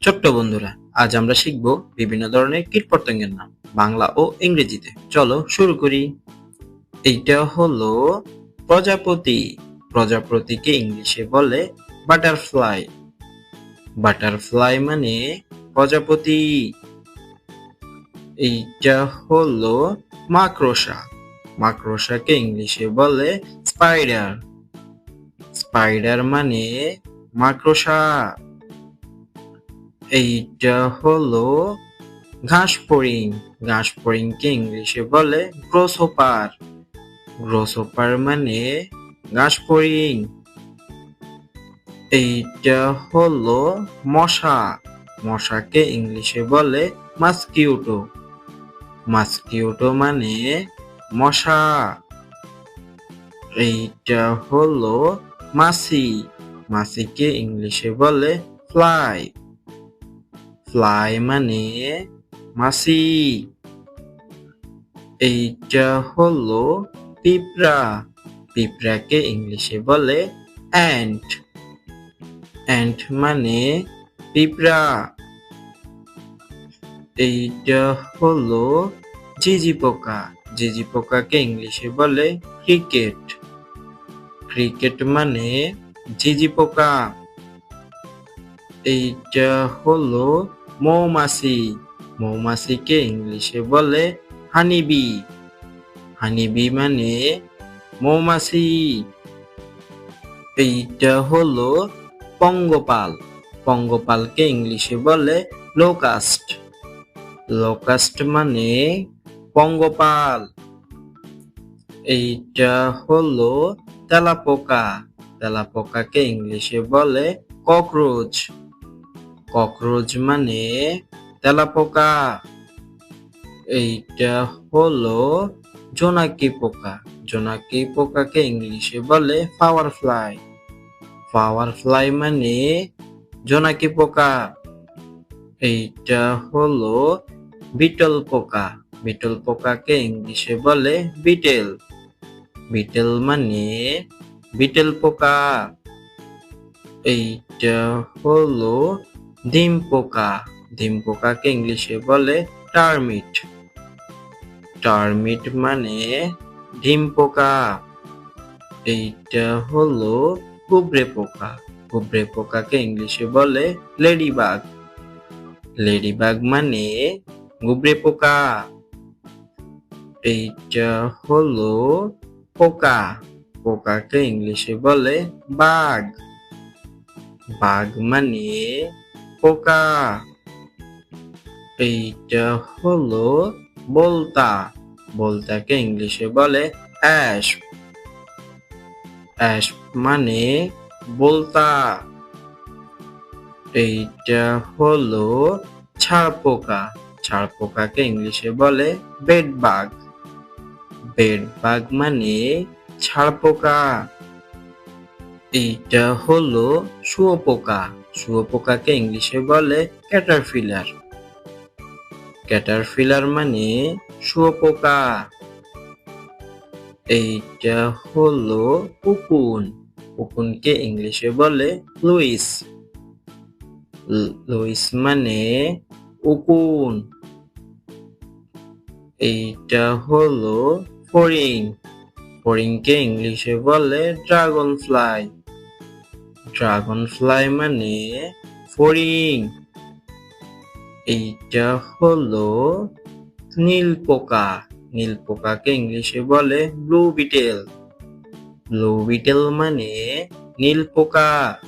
ছোট্ট বন্ধুরা, আজ আমরা শিখব বিভিন্ন ধরনের কীটপতঙ্গের নাম বাংলা ও ইংরেজিতে। চলো শুরু করি। এইটা হলো প্রজাপতি। প্রজাপতিকে ইংলিশে বলে বাটারফ্লাই। বাটারফ্লাই মানে প্রজাপতি। এইটা হলো মাকড়সা। মাকড়সাকে ইংলিশে বলে স্পাইডার। স্পাইডার মানে মাকড়সা। এইটা হলো ঘাস ফড়িং। ঘাস ফড়িংকে ইংলিশে বলে গ্রোসহপার। গ্রোসহপার মানে ঘাস ফড়িং। এইটা হলো মশা। মশাকে ইংলিশে বলে মাস্কিউটো। মাস্কিউটো মানে মশা। এইটা হলো মাছি। মাছিকে ইংলিশে বলে ফ্লাই। ফ্লাই মানে মাছি। এইটা হলো পিঁপড়া। পিঁপড়াকে ইংলিশে বলে অ্যান্ট। অ্যান্ট মানে পিঁপড়া। এইটা হলো ঝিঝি পোকা। ঝিঝি পোকাকে ইংলিশে বলে ক্রিকেট। ক্রিকেট মানে ঝিঝি পোকা। এইটা হলো মৌমাছি। মৌমাছিকে ইংলিশে বলে হানিবি। হানিবি মানে মৌমাছি। এইটা হলো পঙ্গপাল। পঙ্গপালকে ইংলিশে বলে লোকাস্ট। লোকাস্ট মানে পঙ্গপাল। এইটা হলো তেলাপোকা। তেলাপোকাকে ইংলিশে বলে ককরোচ। ককরোচ মানে তেলাপোকা। এইটা হলো জোনাকি পোকা। জোনাকি পোকাকে ইংলিশে বলে ফ্লাওয়ার ফ্লাই। ফ্লাওয়ার ফ্লাই মানে জোনাকি পোকা। এইটা হলো বিটল পোকা। বিটল পোকাকে ইংলিশে বলে বিটেল। বিটেল মানে বিটেল পোকা। এইটা হলো ডিম পোকা। ডিম পোকাকে ইংলিশে বলে টার্মিট। টার্মিট মানে ডিম পোকা। এইটা হলো কুবড়ে পোকা। কুবড়ে পোকাকে ইংলিশে বলে লেডিবাগ। লেডিবাগ মানে গুবরে পোকা। এইটা হলো পোকা। পোকাকে ইংলিশে বলে বাগ। বাগ মানে পোকা। এইটা হলো বলতা। বলতাকে ইংলিশে বলে অ্যাশ। অ্যাশ মানে বলতা। এইটা হলো ছাড় পোকা। ছাড় পোকাকে ইংলিশে বলে বেড বাগ। বেড বাগ মানে ছাড় পোকা। এইটা হলো শুঁয়োপোকা। শুঁয়োপোকাকে ইংলিশে বলে ক্যাটারপিলার। ক্যাটারপিলার মানে শুঁয়োপোকা। এইটা হলো উকুন। উকুনকে ইংলিশে বলে লুইস। লুইস মানে উকুন। এইটা হলো ফড়িং। ফড়িংকে ইংলিশে বলে ড্রাগন ফ্লাই। ড্রাগন ফ্লাই মানে ফড়িং। এইটা হলো নীল পোকা। নীল পোকাকে ইংলিশে বলে ব্লু বিটেল। ব্লু বিটেল মানে নীল পোকা।